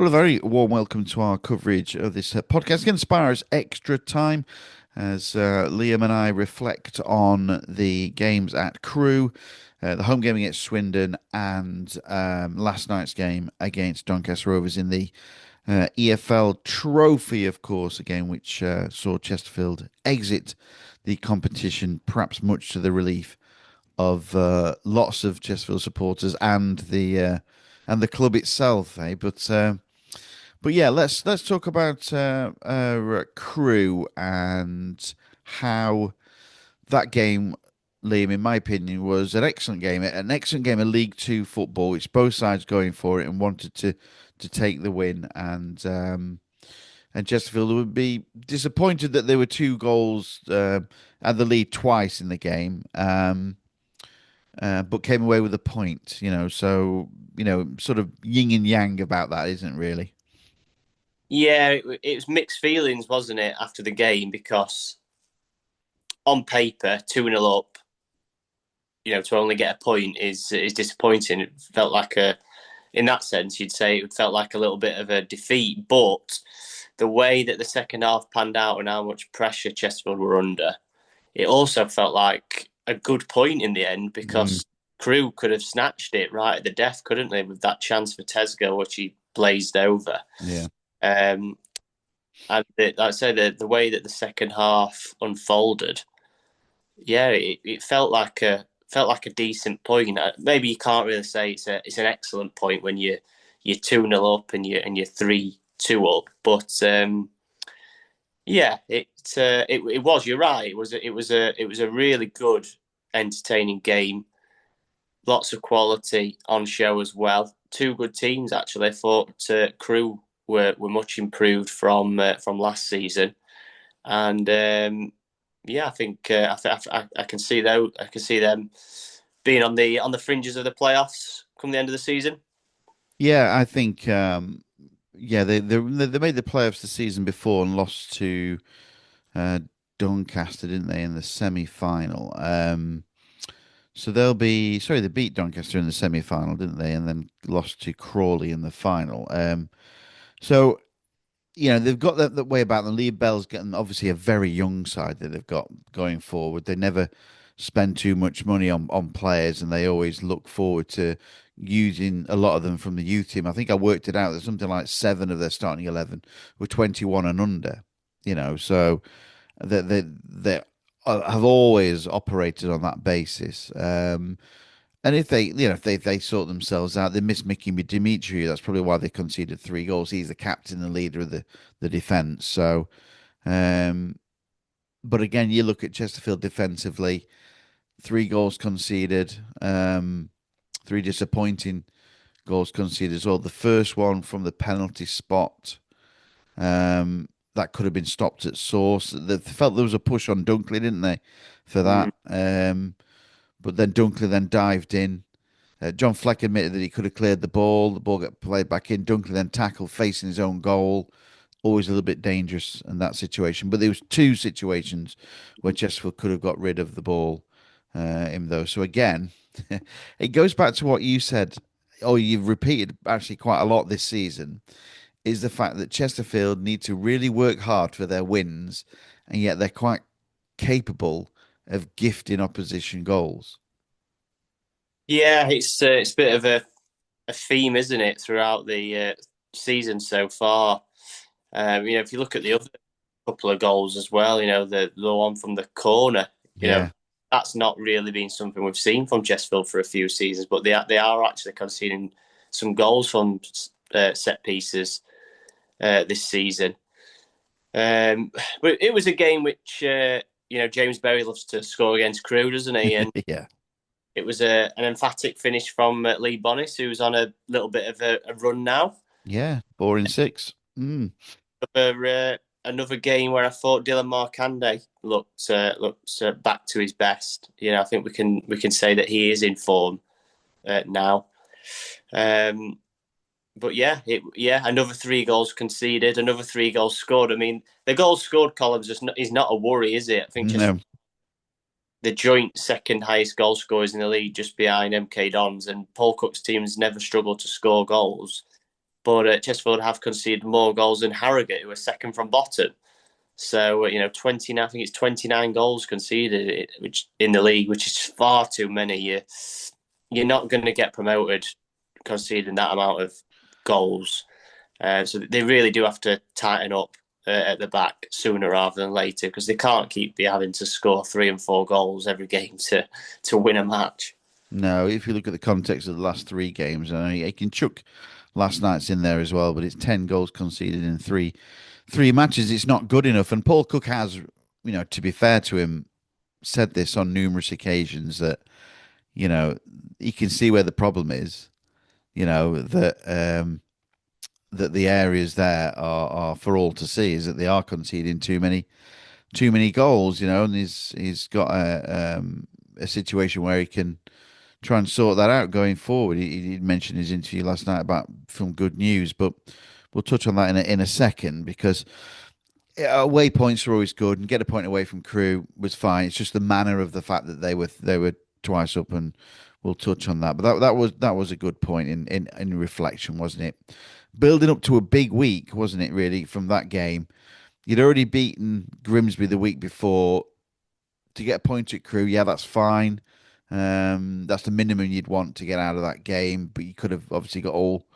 Well, a very warm welcome to our coverage of this podcast against Spireites Extra Time as Liam and I reflect on the games at Crewe, the home game against Swindon, and last night's game against Doncaster Rovers in the EFL Trophy, of course, a game which saw Chesterfield exit the competition, perhaps much to the relief of lots of Chesterfield supporters and the club itself, eh? But yeah, let's talk about Crewe and how that game, Liam, in my opinion, was an excellent game of League Two football, which both sides going for it and wanted to take the win, and Chesterfield would be disappointed that there were two goals at the lead twice in the game, but came away with a point. Sort of yin and yang about that, isn't it, really? Yeah, it was mixed feelings, wasn't it, after the game? Because on paper, 2-0 up, to only get a point is disappointing. It felt like in that sense, you'd say it felt like a little bit of a defeat. But the way that the second half panned out and how much pressure Chesterfield were under, it also felt like a good point in the end Mm, because Crewe could have snatched it right at the death, couldn't they, with that chance for Tesco, which he blazed over. yeah. Um, And like I said, the way that the second half unfolded, yeah, it felt like a decent point. Maybe you can't really say it's an excellent point when you're 2-0 up and you're 3-2 up, but yeah, it was. You're right. It was a really good, entertaining game. Lots of quality on show as well. Two good teams actually. I thought Crewe were much improved from last season, and yeah, I think I can see though I can see them being on the fringes of the playoffs come the end of the season. Yeah, I think yeah, they made the playoffs the season before and lost to uh, Doncaster, didn't they, in the semi-final? So they'll be sorry, they beat Doncaster in the semi-final, didn't they? And then lost to Crawley in the final. So they've got that way about them. Lee Bell's getting obviously a very young side that they've got going forward. They never spend too much money on players, and they always look forward to using a lot of them from the youth team. I think I worked it out. There's something like seven of their starting 11 were 21 and under. So they have always operated on that basis. And if they sort themselves out, they miss Mickey Dimitri. That's probably why they conceded three goals. He's the captain and leader of the defence. So, um, but again, you look at Chesterfield defensively, three goals conceded, three disappointing goals conceded as well. The first one from the penalty spot, that could have been stopped at source. They felt there was a push on Dunkley, didn't they, for Mm. that? But then Dunkley then dived in. John Fleck admitted that he could have cleared the ball. The ball got played back in. Dunkley then tackled facing his own goal. Always a little bit dangerous in that situation. But there was two situations where Chesterfield could have got rid of the ball in those. So again, it goes back to what you said, or you've repeated actually quite a lot this season, is the fact that Chesterfield need to really work hard for their wins, and yet they're quite capable of gifting opposition goals. Yeah, it's a bit of a theme, isn't it, throughout the season so far? If you look at the other couple of goals as well, the one from the corner, you know, Yeah. that's not really been something we've seen from Chesterfield for a few seasons, but they are actually conceding some goals from set pieces this season. Um, but it was a game which James Berry loves to score against Crewe, doesn't he? And Yeah. it was an emphatic finish from Lee Bonnis, who's on a little bit of a run now. Yeah. Boring six. Mm. Another game where I thought Dylan Markande looked back to his best. I think we can say that he is in form now. Um, but yeah, another three goals conceded, another three goals scored. I mean, the goals scored columns is not a worry, is it? I think just No. the joint second highest goal scorers in the league, just behind MK Dons, and Paul Cook's teams never struggled to score goals. but Chesterfield have conceded more goals than Harrogate, who are second from bottom. So 29. I think it's 29 goals conceded, which in the league, which is far too many. You're not going to get promoted conceding that amount of goals. So they really do have to tighten up at the back sooner rather than later, because they can't keep having to score 3 and 4 goals every game to win a match. No, if you look at the context of the last three games, I mean, you can chuck last night's in there as well, but it's 10 goals conceded in three matches. It's not good enough. And Paul Cook has, to be fair to him, said this on numerous occasions that he can see where the problem is. That the areas there are for all to see is that they are conceding too many goals. And he's got a situation where he can try and sort that out going forward. He mentioned in his interview last night about from Good News, but we'll touch on that in a second because away points are always good, and get a point away from Crewe was fine. It's just the manner of the fact that they were twice up, and we'll touch on that. But that was a good point in reflection, wasn't it? Building up to a big week, wasn't it? Really, from that game, you'd already beaten Grimsby the week before. To get a point at Crewe, yeah, that's fine. That's the minimum you'd want to get out of that game. But you could have obviously got all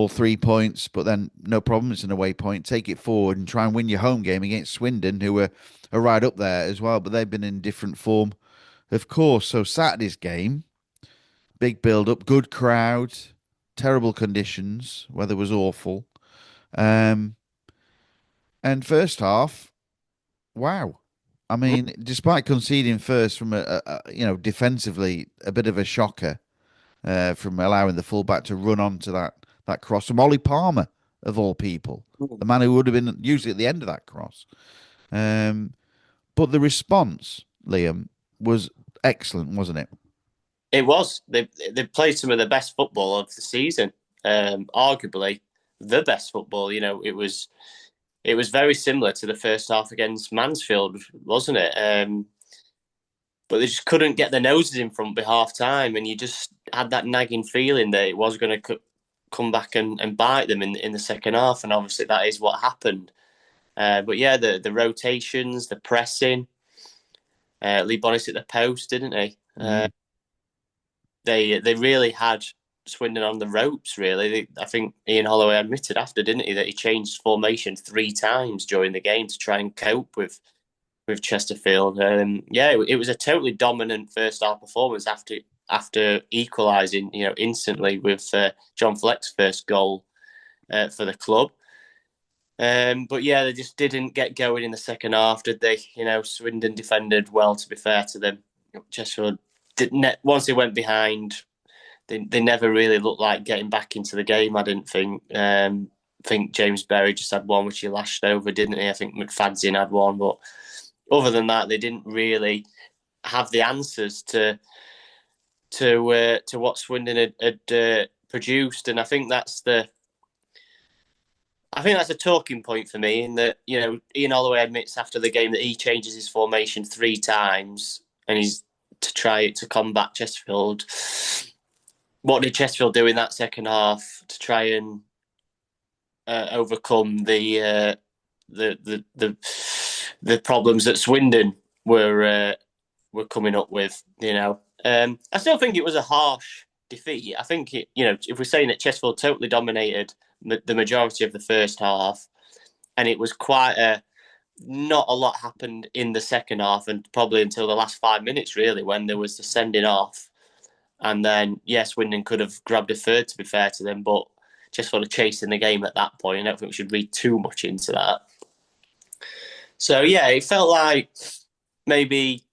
3 points, but then no problem. It's an away point. Take it forward and try and win your home game against Swindon, who are right up there as well. But they've been in different form, of course. So Saturday's game, big build up, good crowd, terrible conditions. Weather was awful. Um, and first half, wow. I mean, despite conceding first from defensively a bit of a shocker from allowing the fullback to run onto that cross from Ollie Palmer of all people, the man who would have been usually at the end of that cross. Um, but the response, Liam, was excellent, wasn't it? It was. They played some of the best football of the season, arguably the best football. It was very similar to the first half against Mansfield, wasn't it? But they just couldn't get their noses in front by half time, and you just had that nagging feeling that it was going to come back and bite them in the second half, and obviously that is what happened. But yeah, the rotations, the pressing, Lee Bonnis at the post, didn't he? Mm. They really had Swindon on the ropes. Really, I think Ian Holloway admitted after, didn't he, that he changed formation 3 times during the game to try and cope with Chesterfield. Yeah, it was a totally dominant first half performance after equalising, instantly with John Fleck's first goal for the club. But yeah, they just didn't get going in the second half, did they? Swindon defended well, to be fair to them. Chesterfield didn't. Once they went behind, they never really looked like getting back into the game. I didn't think. I think James Berry just had one which he lashed over, didn't he? I think McFadzean had one, but other than that, they didn't really have the answers to what Swindon had produced, and I think that's a talking point for me. In that, Ian Holloway admits after the game that he changes his formation 3 times, and he's to try to combat Chesterfield. What did Chesterfield do in that second half to try and overcome the problems that Swindon were coming up with? I still think it was a harsh defeat. I think if we're saying that Chesterfield totally dominated the majority of the first half, and it was not a lot happened in the second half, and probably until the last 5 minutes, really, when there was the sending off. And then, yes, Swindon could have grabbed a third, to be fair to them, but just sort of chasing the game at that point. I don't think we should read too much into that. So, yeah, it felt like maybe,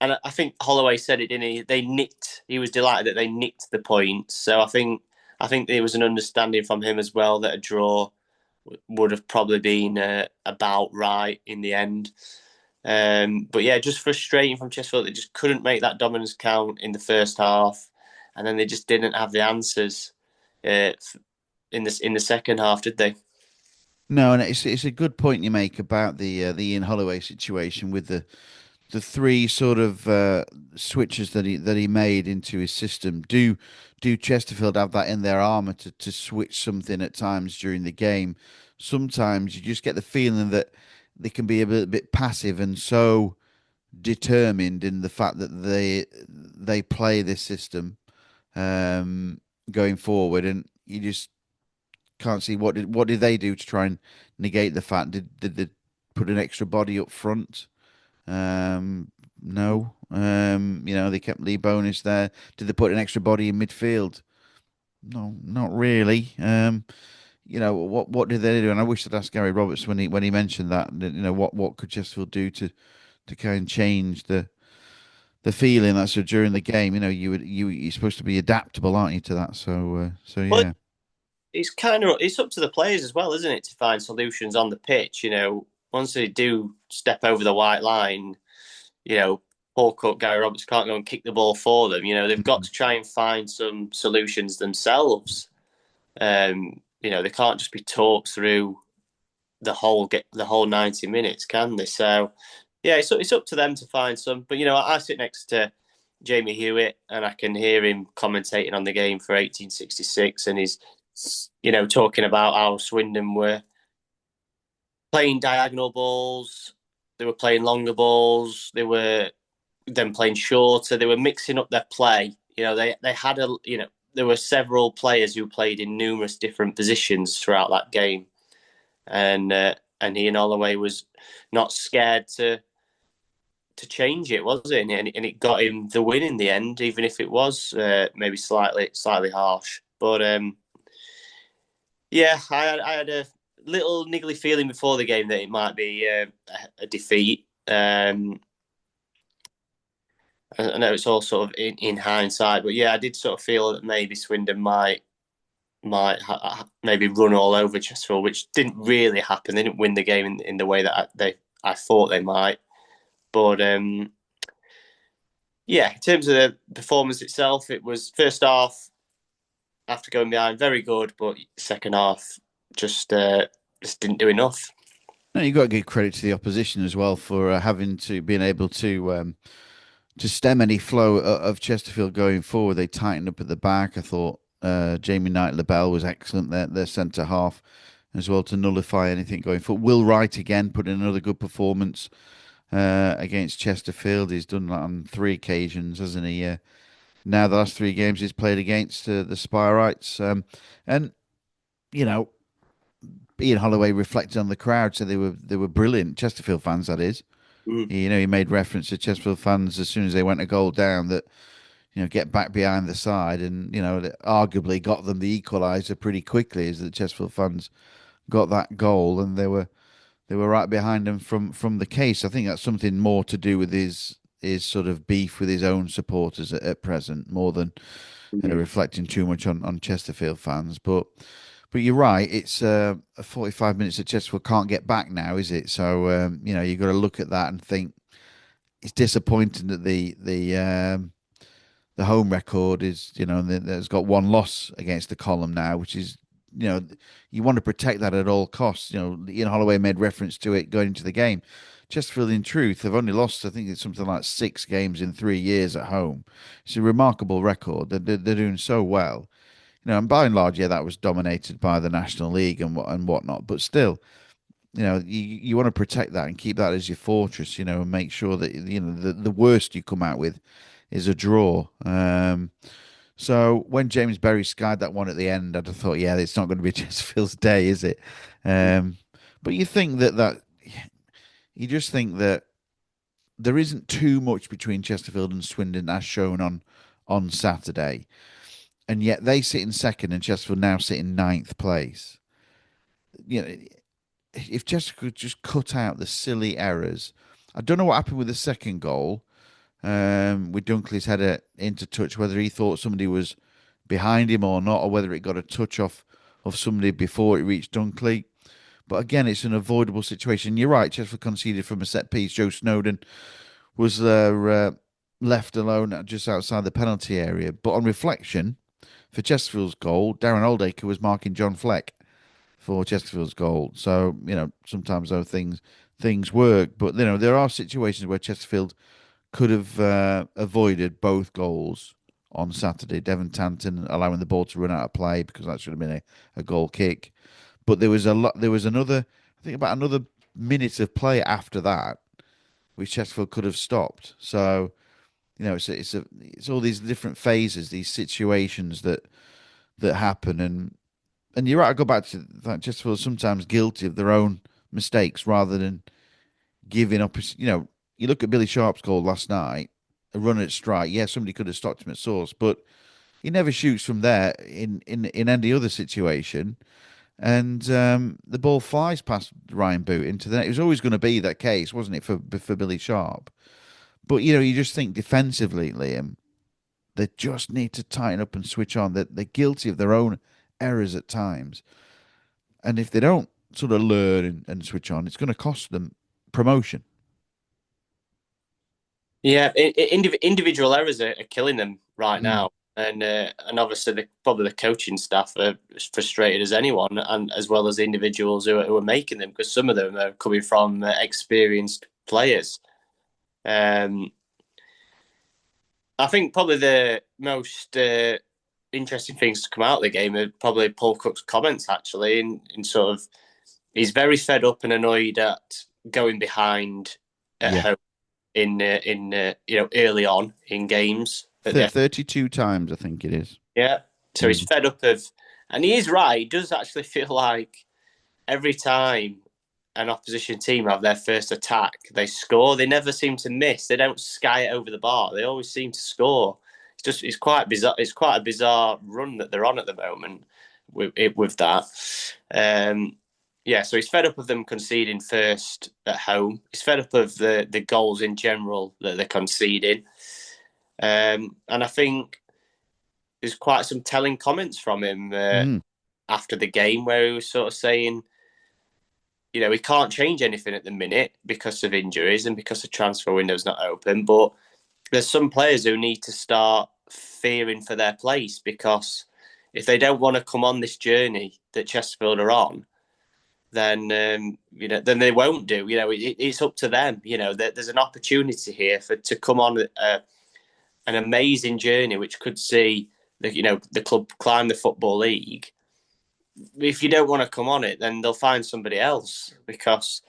and I think Holloway said it, didn't he? He was delighted that they nicked the points. So I think there was an understanding from him as well that a draw would have probably been about right in the end. But yeah, just frustrating from Chesterfield. They just couldn't make that dominance count in the first half, and then they just didn't have the answers in the second half, did they? No, and it's a good point you make about the Ian Holloway situation with the the three sort of switches that he made into his system, do Chesterfield have that in their armour to switch something at times during the game? Sometimes you just get the feeling that they can be a bit passive and so determined in the fact that they play this system going forward, and you just can't see what did they do to try and negate the fact. Did they put an extra body up front? No. They kept Lee Bonus there. Did they put an extra body in midfield? No, not really. What did they do? And I wish I'd asked Gary Roberts when he mentioned that. What could Chesterfield do to kind of change the feeling that's during the game. You're supposed to be adaptable, aren't you, to that? So Well, yeah. it's up to the players as well, isn't it, to find solutions on the pitch. Once they do step over the white line, Paul Cook, Gary Roberts can't go and kick the ball for them. They've got Mhm. to try and find some solutions themselves. They can't just be talked through the whole 90 minutes, can they? So yeah, it's up to them to find some. But I sit next to Jamie Hewitt, and I can hear him commentating on the game for 1866, and he's talking about how Swindon were playing diagonal balls, they were playing longer balls, they were then playing shorter, they were mixing up their play. They had there were several players who played in numerous different positions throughout that game, and Ian Holloway was not scared to change it, was it? And it got him the win in the end, even if it was maybe slightly harsh. But yeah, I had a little niggly feeling before the game that it might be a defeat. I know it's all sort of in hindsight, but yeah, I did sort of feel that maybe Swindon might maybe run all over Chesterfield, which didn't really happen. They didn't win the game in the way that I thought they might. But yeah, in terms of the performance itself, it was first half after going behind very good, but second half just just didn't do enough. No, you got to give credit to the opposition as well for having to being able to stem any flow of Chesterfield going forward. They tightened up at the back. I thought Jamie Knight-Labelle was excellent. Their centre half as well to nullify anything going forward. Will Wright again put in another good performance against Chesterfield. He's done that on three occasions, hasn't he? Now the last three games he's played against the Spireites, and you know Ian Holloway reflected on the crowd, so they were brilliant. Chesterfield fans, that is. Mm. He made reference to Chesterfield fans as soon as they went a goal down that get back behind the side, and that arguably got them the equaliser pretty quickly as the Chesterfield fans got that goal, and they were right behind him from the case. I think that's something more to do with his sort of beef with his own supporters at present, more than Mm. reflecting too much on Chesterfield fans. But you're right. It's a 45 minutes that Chesterfield can't get back now, is it? So you've got to look at that and think it's disappointing that the home record is there's got one loss against the column now, which is you want to protect that at all costs. Ian Holloway made reference to it going into the game. Chesterfield, in truth, have only lost, I think it's something like 6 games in 3 years at home. It's a remarkable record. They're doing so well. And by and large, yeah, that was dominated by the National League and whatnot. But still, you want to protect that and keep that as your fortress. And make sure that the worst you come out with is a draw. So when James Berry skied that one at the end, I just thought, yeah, it's not going to be Chesterfield's day, is it? But you just think that there isn't too much between Chesterfield and Swindon as shown on Saturday, and yet they sit in second, and Chesterfield now sit in ninth place. You know, if Chesterfield could just cut out the silly errors, I don't know what happened with the second goal. With Dunkley's header into touch, whether he thought somebody was behind him or not, or whether it got a touch off of somebody before it reached Dunkley. But again, it's an avoidable situation. You're right, Chesterfield conceded from a set piece. Joe Snowden was left alone just outside the penalty area. But on reflection, for Chesterfield's goal, Darren Oldacre was marking John Fleck for Chesterfield's goal. So, sometimes those things things work. But there are situations where Chesterfield could have avoided both goals on Saturday. Devon Tanton allowing the ball to run out of play because that should have been a goal kick. But there was a lot. There was another. I think about another minute of play after that, which Chesterfield could have stopped. So it's all these different phases, these situations that happen, and you're right. I go back to that. Chesterfield sometimes guilty of their own mistakes rather than giving up. You look at Billy Sharp's goal last night, a run at strike. Yeah, somebody could have stopped him at source, but he never shoots from there in any other situation. And the ball flies past Ryan Boot into the net. It was always going to be that case, wasn't it, for Billy Sharp? But you just think defensively, Liam, they just need to tighten up and switch on. They're guilty of their own errors at times, and if they don't sort of learn and switch on, it's going to cost them promotion. Yeah, individual errors are killing them right Mm. now, and obviously probably the coaching staff are as frustrated as anyone, and as well as the individuals who are making them, because some of them are coming from experienced players. Um, I think probably the most interesting things to come out of the game are probably Paul Cook's comments actually, in sort of he's very fed up and annoyed at going behind at Yeah, home early on in games. 32 times I think it is. Yeah, so he's Mm. fed up of, and he is right. He does actually feel like every time an opposition team have their first attack, they score. They never seem to miss. They don't sky it over the bar. They always seem to score. It's quite bizarre. It's quite a bizarre run that they're on at the moment with that. Um, yeah, so he's fed up of them conceding first at home. He's fed up of the goals in general that they're conceding. And I think there's quite some telling comments from him Mm. after the game where he was sort of saying, he can't change anything at the minute because of injuries and because the transfer window's not open. But there's some players who need to start fearing for their place, because if they don't want to come on this journey that Chesterfield are on, then then they won't do. It's up to them. There's an opportunity here to come on an amazing journey, which could see the club climb the football league. If you don't want to come on it, then they'll find somebody else, because,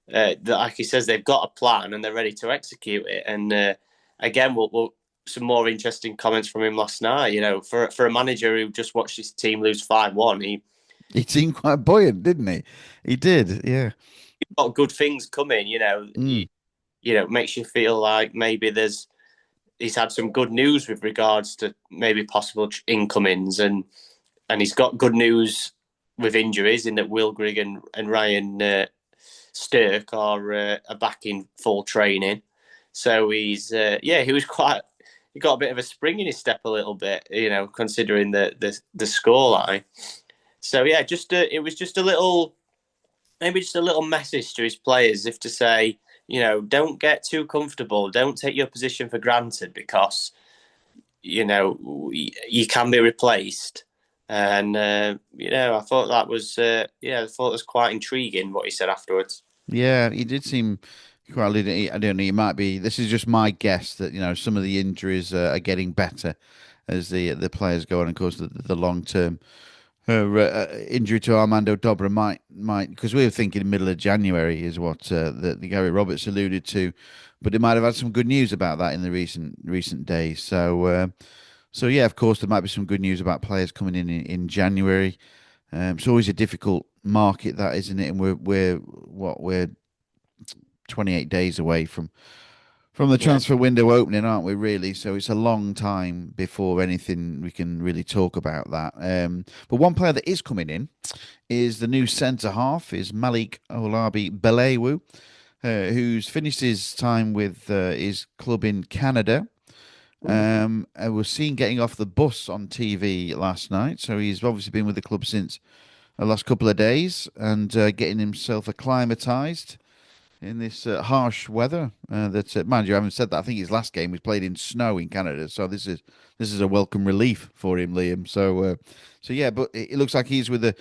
like he says, they've got a plan and they're ready to execute it. And again, we'll some more interesting comments from him last night. For a manager who just watched his team lose 5-1, He seemed quite buoyant, didn't he? He did, yeah. got good things coming. Mm. Makes you feel like maybe he's had some good news with regards to maybe possible incomings, and he's got good news with injuries in that Will Grigg and Ryan Stirk are back in full training. So he was he got a bit of a spring in his step a little bit, considering the scoreline. So yeah, it was just a little, maybe just a little message to his players, if to say, don't get too comfortable, don't take your position for granted, because you can be replaced. And I thought that was I thought it was quite intriguing what he said afterwards. Yeah, he did seem quite leading. I don't know. It might be. This is just my guess that some of the injuries are getting better as the players go on. Of course, the long term injury to Armando Dobra might because we were thinking middle of January is what the Gary Roberts alluded to, but they might have had some good news about that in the recent days. So yeah, of course there might be some good news about players coming in January. It's always a difficult market, that isn't it? And we're 28 days away from the Yeah, transfer window opening, aren't we, really? So it's a long time before anything we can really talk about that. But one player that is coming in is the new centre half, is Malik Olabi Belewu, who's finished his time with his club in Canada. I was seen getting off the bus on TV last night, so he's obviously been with the club since the last couple of days and getting himself acclimatised in this harsh weather. Mind you, I haven't said that. I think his last game was played in snow in Canada, so this is a welcome relief for him, Liam. So yeah, but it looks like he's with the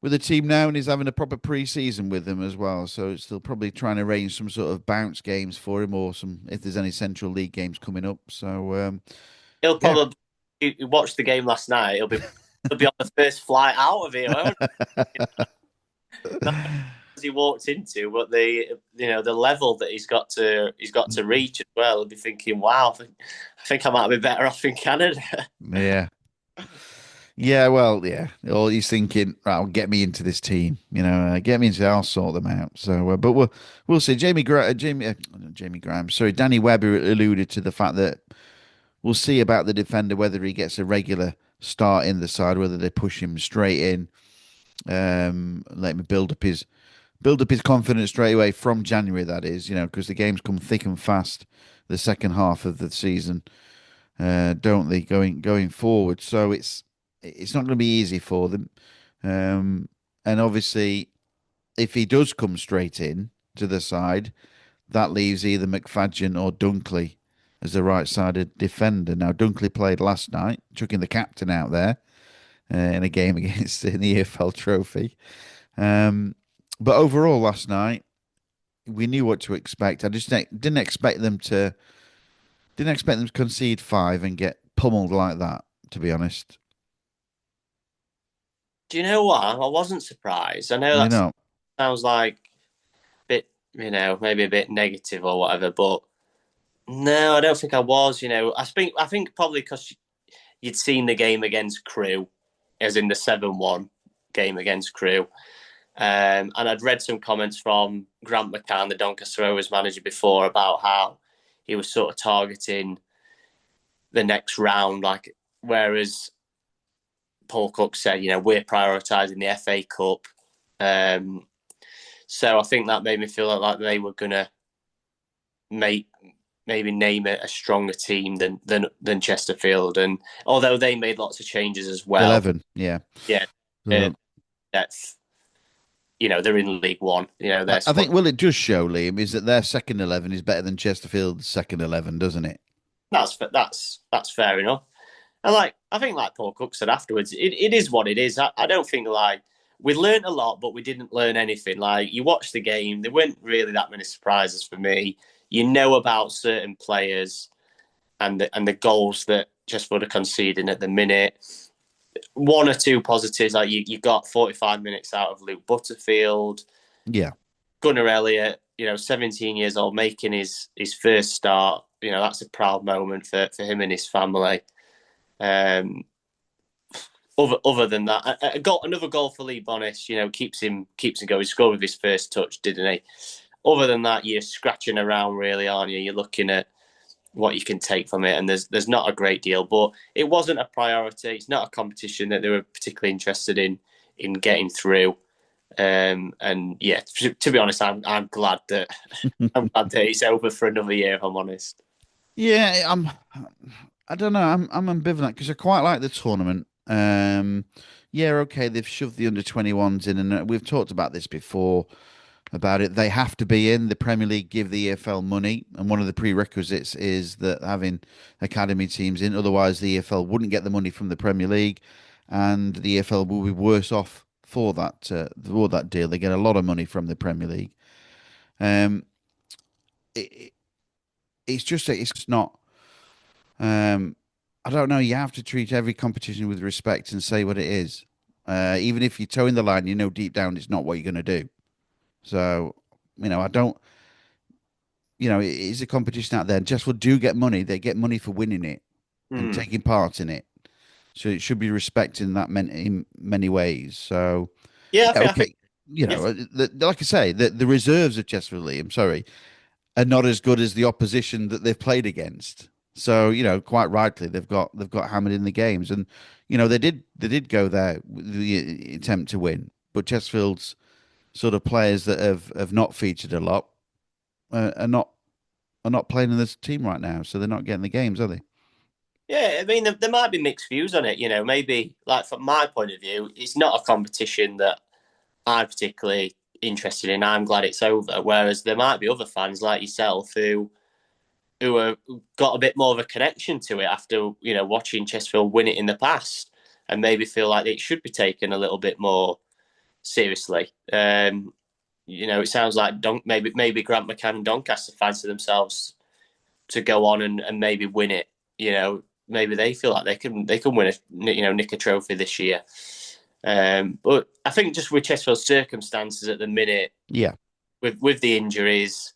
with the team now, and he's having a proper pre-season with them as well. So it's still probably trying to arrange some sort of bounce games for him, or some if there's any Central League games coming up. So He'll yeah. probably he watched the game last night. He'll be on the first flight out of here. Won't he? Not as he walked into, but the level that he's got to reach as well. He'll be thinking, wow, I think I might be better off in Canada. Yeah. Yeah, well, yeah. Or he's thinking, right, well, get me into this team, get me into. I'll sort them out. So, but we'll see. Jamie Graham. Sorry, Danny Webber alluded to the fact that we'll see about the defender whether he gets a regular start in the side, whether they push him straight in, let him build up his confidence straight away from January. That is, because the games come thick and fast the second half of the season, don't they? Going forward, so it's not going to be easy for them. And obviously, if he does come straight in to the side, that leaves either McFadden or Dunkley as the right-sided defender. Now, Dunkley played last night, chucking the captain out there in a game against in the EFL Trophy. Um, but overall, last night we knew what to expect. I just didn't expect them to concede five and get pummeled like that. To be honest, Do you know what? I wasn't surprised. I know you that know, sounds like a bit, maybe a bit negative or whatever, but no, I don't think I was. I think probably because you'd seen the game against Crewe, as in the 7-1 game against Crewe. And I'd read some comments from Grant McCann, the Doncaster Rovers manager, before about how he was sort of targeting the next round, like whereas Paul Cook said, we're prioritising the FA Cup. Um, so I think that made me feel like they were going to make maybe name it a stronger team than Chesterfield. And although they made lots of changes as well, 11, yeah. yeah, uh, So that's they're in League One. I Their I squad. think, well, it does show, Liam, is that their second 11 is better than Chesterfield's second 11, doesn't it? That's fair enough. And I think like Paul Cook said afterwards, it is what it is. I don't think like we learned a lot, but we didn't learn anything. Like you watch the game, there weren't really that many surprises for me. You know about certain players and the goals that just would have conceding at the minute. One or two positives, like you got 45 minutes out of Luke Butterfield, Yeah. Gunnar Elliott, 17 years old, making his first start. That's a proud moment for him and his family. Um, other than that, another goal for Lee Bonnis, keeps him going. He scored with his first touch, didn't he? Other than that, you're scratching around, really, aren't you? You're looking at what you can take from it, and there's not a great deal. But it wasn't a priority. It's not a competition that they were particularly interested in getting through. And yeah, to be honest, I'm glad that it's over for another year. If I'm honest. Yeah, I don't know. I'm ambivalent because I quite like the tournament. Yeah, okay, they've shoved the under 21s in, and we've talked about this before about it. They have to be in. The Premier League give the EFL money, and one of the prerequisites is that having academy teams in. Otherwise, the EFL wouldn't get the money from the Premier League, and the EFL will be worse off for that deal. They get a lot of money from the Premier League. Um, it, it's not. Um, I don't know. You have to treat every competition with respect and say what it is. Even if you're towing the line, you know deep down it's not what you're going to do. So, I don't. It is a competition out there. Just will do get money. They get money for winning it and Hmm. taking part in it. So it should be respected in many ways. So, Yeah, yeah, I think okay. yeah, Like I say, the reserves of Chesterfield, I'm sorry, are not as good as the opposition that they've played against. So, quite rightly, they've got hammered in the games, and they did go there with the attempt to win, but Chesterfield's sort of players that have not featured a lot are not playing in this team right now, so they're not getting the games, are they? yeah. I mean, there might be mixed views on it. Maybe like from my point of view, it's not a competition that I'm particularly interested in. I'm glad it's over. Whereas there might be other fans like yourself who have got a bit more of a connection to it after watching Chesterfield win it in the past, and maybe feel like it should be taken a little bit more seriously. It sounds like maybe Grant McCann and Doncaster fancy themselves to go on and maybe win it. Maybe they feel like they can win nick a trophy this year. But I think just with Chesterfield's circumstances at the minute, Yeah, with the injuries,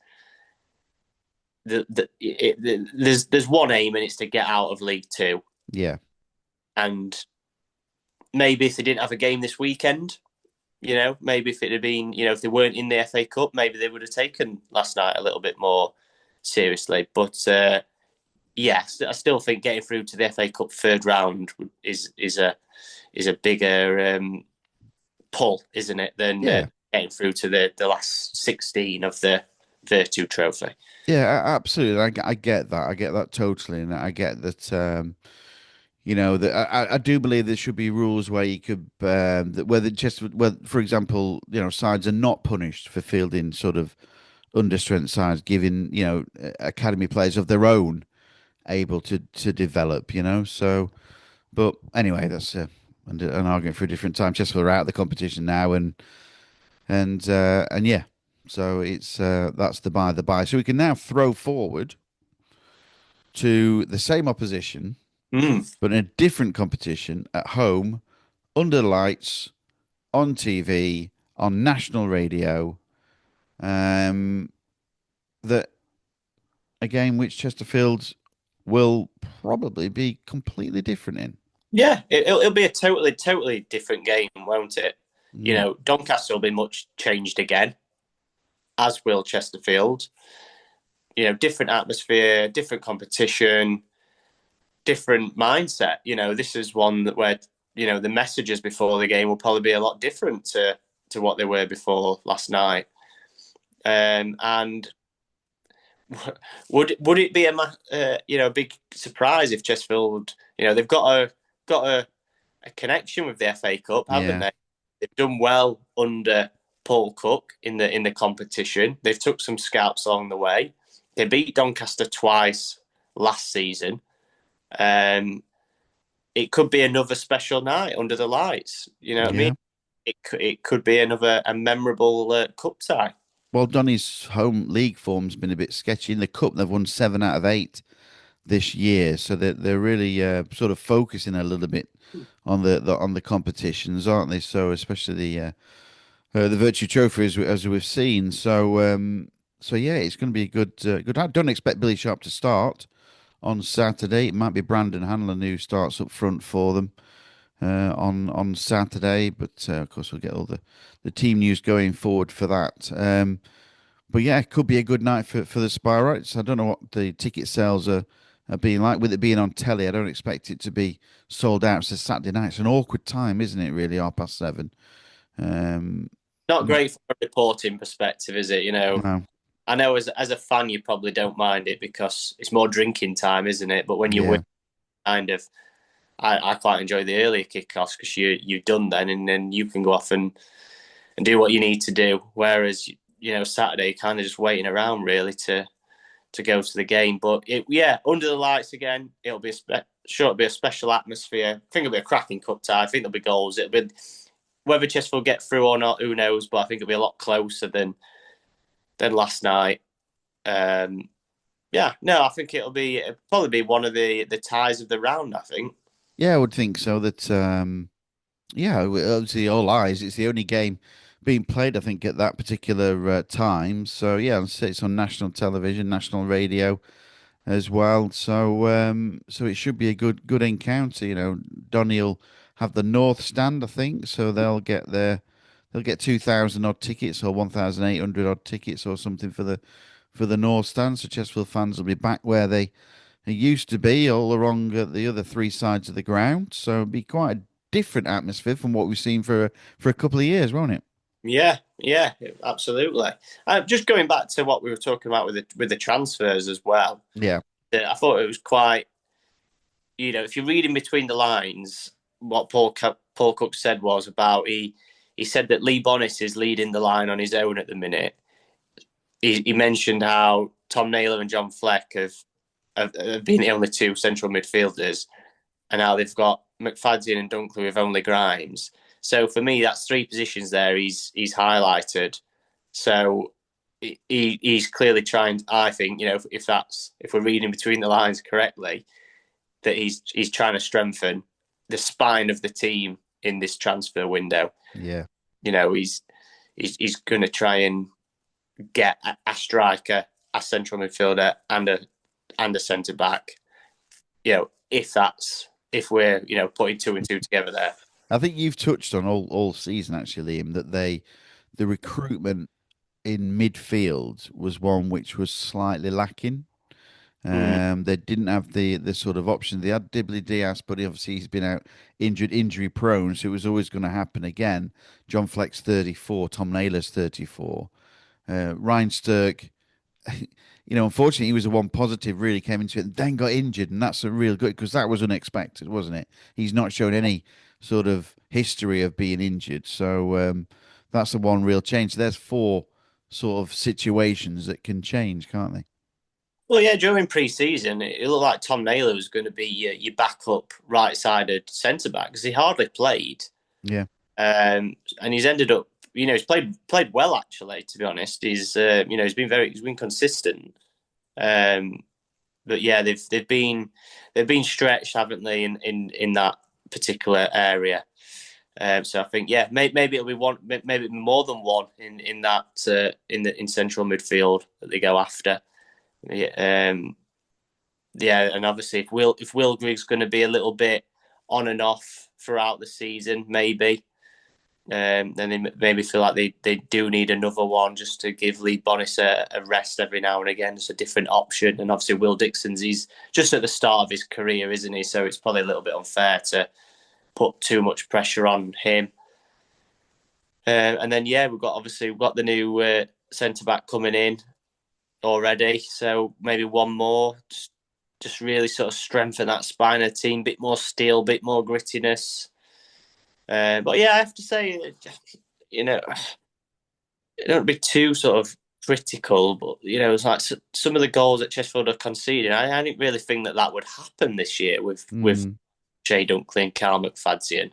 there's one aim and it's to get out of League Two. yeah, And maybe if they didn't have a game this weekend, maybe if it had been, if they weren't in the FA Cup, maybe they would have taken last night a little bit more seriously. But yes, I still think getting through to the FA Cup third round is a bigger pull, isn't it, than yeah. getting through to the last 16 of the Virtue Trophy. Yeah, absolutely. I get that. I get that totally, and I get that. That I do believe there should be rules where you could that whether just whether, for example, sides are not punished for fielding sort of understrength sides, giving academy players of their own able to develop. So, but anyway, that's an argument for a different time. Chesterfield are out of the competition now, and yeah. So it's that's the by. So we can now throw forward to the same opposition, Mm. but in a different competition at home, under the lights, on TV, on national radio. Um, that a game which Chesterfield will probably be completely different in. Yeah, it'll be a totally different game, won't it? Mm. Doncaster will be much changed again, as will Chesterfield. Different atmosphere, different competition, different mindset. This is one where the messages before the game will probably be a lot different to what they were before last night. And would it be a big surprise if Chesterfield, they've got a connection with the FA Cup, haven't Yeah, they? They've done well under Paul Cook in the competition. They've took some scalps along the way. They beat Doncaster twice last season. It could be another special night under the lights. You know what I mean? yeah. It could be a memorable cup tie. Well, Donny's home league form's been a bit sketchy. In the cup, they've won 7 out of 8 this year, so they're really sort of focusing a little bit on the competitions, aren't they? So especially the Virtue Trophy as we've seen. So yeah, it's going to be a good. I don't expect Billy Sharp to start on Saturday. It might be Brandon Hanlon who starts up front for them on Saturday, but of course we'll get all the team news going forward for that. But yeah, it could be a good night for the Spireites. I don't know what the ticket sales are being like. With it being on telly, I don't expect it to be sold out. It's a Saturday night. It's an awkward time, isn't it, really, 7:30? Um, Not great from a reporting perspective, is it? no, I know as a fan you probably don't mind it because it's more drinking time, isn't it? But when you win, yeah, kind of, I quite enjoy the earlier kickoffs because you're done then, and then you can go off and do what you need to do. Whereas Saturday, kind of just waiting around really to go to the game. But under the lights again, sure it'll be a special atmosphere. I think it'll be a cracking cup tie. I think there'll be goals. It'll be whether Chesterfield get through or not, who knows? But I think it'll be a lot closer than last night. Yeah, no, I think it'll probably be one of the ties of the round. I think. yeah, I would think so. That yeah, obviously all eyes. It's the only game being played, I think, at that particular time. So yeah, it's on national television, national radio as well. So it should be a good encounter. Donny will have the North stand, I think, so they'll get 2,000 odd tickets or 1,800 odd tickets or something for the North stand. So Chesterfield fans will be back where they used to be, all along the other three sides of the ground. So it'll be quite a different atmosphere from what we've seen for a couple of years, won't it? Yeah, absolutely. Just going back to what we were talking about with the transfers as well. Yeah, I thought it was quite, if you're reading between the lines, what Paul Cook said was about he said that Lee Bonnis is leading the line on his own at the minute. He mentioned how Tom Naylor and John Fleck have been the only two central midfielders, and how they've got McFadzean and Dunkley with only Grimes. So for me, that's three positions there. He's highlighted. So he's clearly trying. I think if we're reading between the lines correctly, that he's trying to strengthen the spine of the team in this transfer window. Yeah. He's going to try and get a striker, a central midfielder, and a centre back. If we're putting two and two together there. I think you've touched on all season actually, Liam, that the recruitment in midfield was one which was slightly lacking. Mm. They didn't have the sort of option. They had Dibley Diaz, but obviously he's been out injured, injury prone, so it was always going to happen again. John Fleck's 34, Tom Naylor's 34. Ryan Sturck, unfortunately, he was the one positive, really came into it and then got injured. And that's a real good, because that was unexpected, wasn't it? He's not shown any sort of history of being injured. So that's the one real change. There's four sort of situations that can change, can't they? Well, yeah, during pre-season, it looked like Tom Naylor was going to be your backup right-sided centre-back because he hardly played. Yeah. And he's ended up, he's played well actually. To be honest, he's been consistent. But yeah, they've been stretched, haven't they, in that particular area. So I think maybe it'll be one, maybe it'll be more than one in that in central midfield that they go after. And obviously if Will Grigg's going to be a little bit on and off throughout the season, maybe. Then they maybe feel like they do need another one just to give Lee Bonnis a rest every now and again. It's a different option. And obviously Will Dixon's, he's just at the start of his career, isn't he? So it's probably a little bit unfair to put too much pressure on him. And then, we've got the new centre-back coming in already. So maybe one more, just really sort of strengthen that spine of the team, bit more steel, bit more grittiness. But yeah, I have to say, don't be too sort of critical, but it's like some of the goals that Chesterfield have conceded. I didn't really think that would happen this year with Jay Dunkley and Carl McFadzean.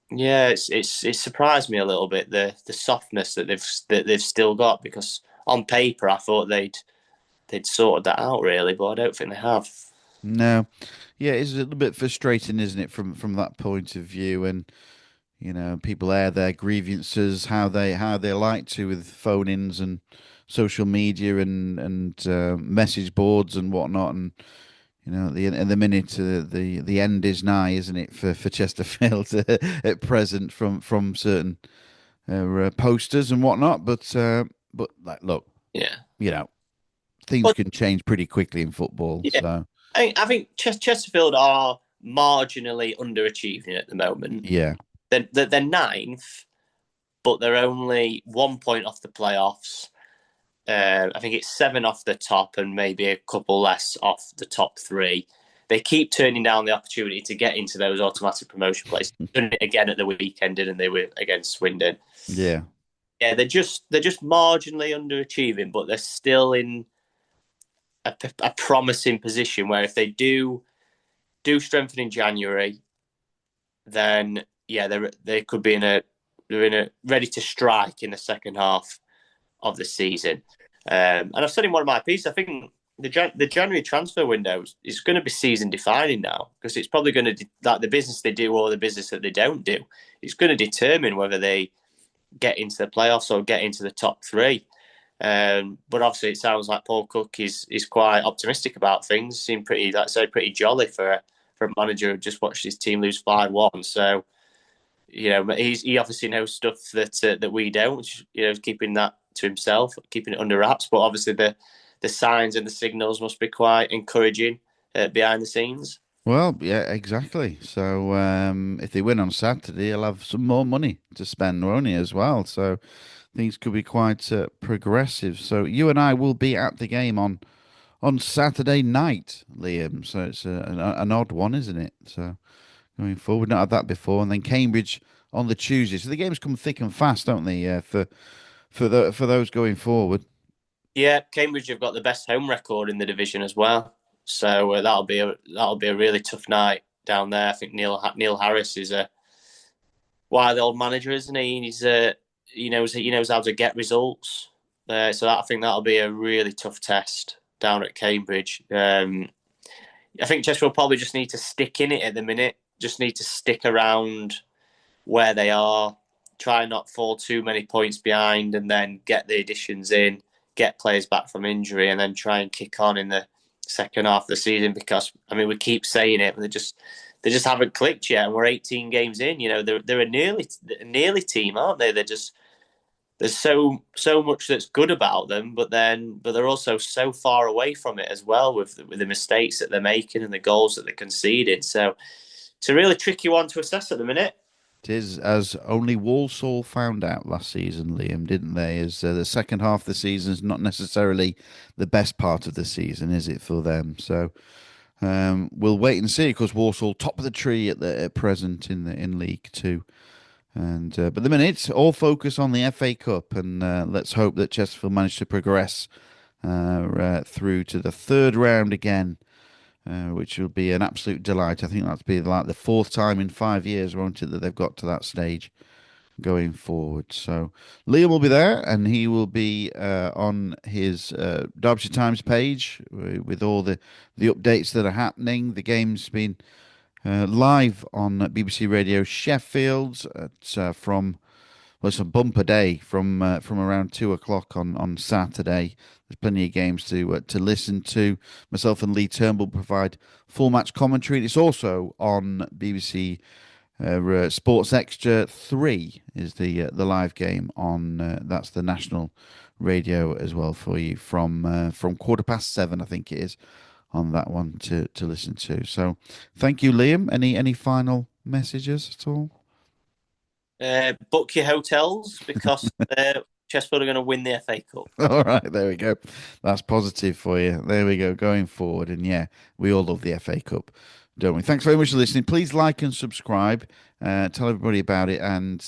It's surprised me a little bit the softness that they've still got, because on paper I thought they'd sorted that out really, but I don't think they have. No. Yeah, it's a little bit frustrating, isn't it, from that point of view? And people air their grievances how they like to with phone-ins and social media and message boards and whatnot. And at the minute the end is nigh, isn't it, for Chesterfield at present from certain posters and whatnot. But like, look, Yeah. Things But can change pretty quickly in football. yeah, So I think Chesterfield are marginally underachieving at the moment. yeah, They're ninth, but they're only 1 point off the playoffs. I think it's 7 off the top and maybe a couple less off the top 3. They keep turning down the opportunity to get into those automatic promotion places. Done it again at the weekend, didn't they, against Swindon? yeah, Yeah, they're just marginally underachieving, but they're still in a promising position where if they do strengthen in January, then they could be they're in a ready to strike in the second half of the season. And I've said in one of my pieces, I think the January transfer window is going to be season defining now, because it's probably going to like the business they do or the business that they don't do. It's going to determine whether they get into the playoffs or get into the top 3. But obviously, it sounds like Paul Cook is quite optimistic about things. Seemed pretty, pretty jolly for a manager who just watched his team lose 5-1. So, he obviously knows stuff that we don't, which, keeping that to himself, keeping it under wraps. But obviously, the signs and the signals must be quite encouraging behind the scenes. well, yeah, exactly. So if they win on Saturday, he'll have some more money to spend, won't he, as well? So things could be quite progressive. So you and I will be at the game on Saturday night, Liam. So it's an odd one, isn't it? So going forward, not had that before, and then Cambridge on the Tuesday. So the games come thick and fast, don't they? For those going forward. Yeah, Cambridge have got the best home record in the division as well. So that'll be a really tough night down there. I think Neil Harris is a wily old manager, isn't he? He knows how to get results. So I think that'll be a really tough test down at Cambridge. I think Chesterfield probably just need to stick in it at the minute. Just need to stick around where they are, try and not fall too many points behind, and then get the additions in, get players back from injury, and then try and kick on in the second half of the season. Because I mean, we keep saying it, but they just haven't clicked yet, and we're 18 games in. They're a nearly team, aren't they? They're just there's so much that's good about them, but they're also so far away from it as well with the mistakes that they're making and the goals that they're conceding. So it's a really tricky one to assess at the minute. It is, as only Walsall found out last season, Liam, didn't they? As the second half of the season is not necessarily the best part of the season, is it for them? So we'll wait and see. Of course, Walsall top of the tree at present in League Two, and but the minute all focus on the FA Cup, and let's hope that Chesterfield manage to progress through to the third round again, which will be an absolute delight. I think that'll be like the fourth time in 5 years, won't it, that they've got to that stage going forward. So Liam will be there, and he will be on his Derbyshire Times page with all the updates that are happening. The game's been live on BBC Radio Sheffield from well, it's a bumper day from around 2 o'clock on Saturday. There's plenty of games to listen to. Myself and Lee Turnbull provide full match commentary. It's also on BBC Sports Extra 3 is the live game on that's the national radio as well for you from 7:15, I think it is, on that one to listen to. So thank you, Liam. Any final messages at all? Book your hotels because Chesterfield are going to win the FA Cup. All right, there we go. That's positive for you. There we go, going forward. And yeah, we all love the FA Cup, don't we? Thanks very much for listening. Please like and subscribe. Tell everybody about it, and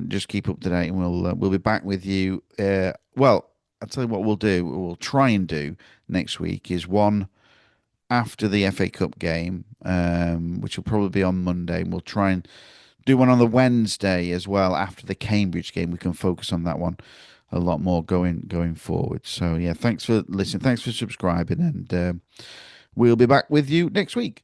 just keep up to date. And we'll be back with you. Well, I'll tell you what we'll do. We'll try and do next week is one after the FA Cup game, which will probably be on Monday. And we'll try and do one on the Wednesday as well after the Cambridge game. We can focus on that one a lot more going forward. So yeah, thanks for listening. Thanks for subscribing, and we'll be back with you next week.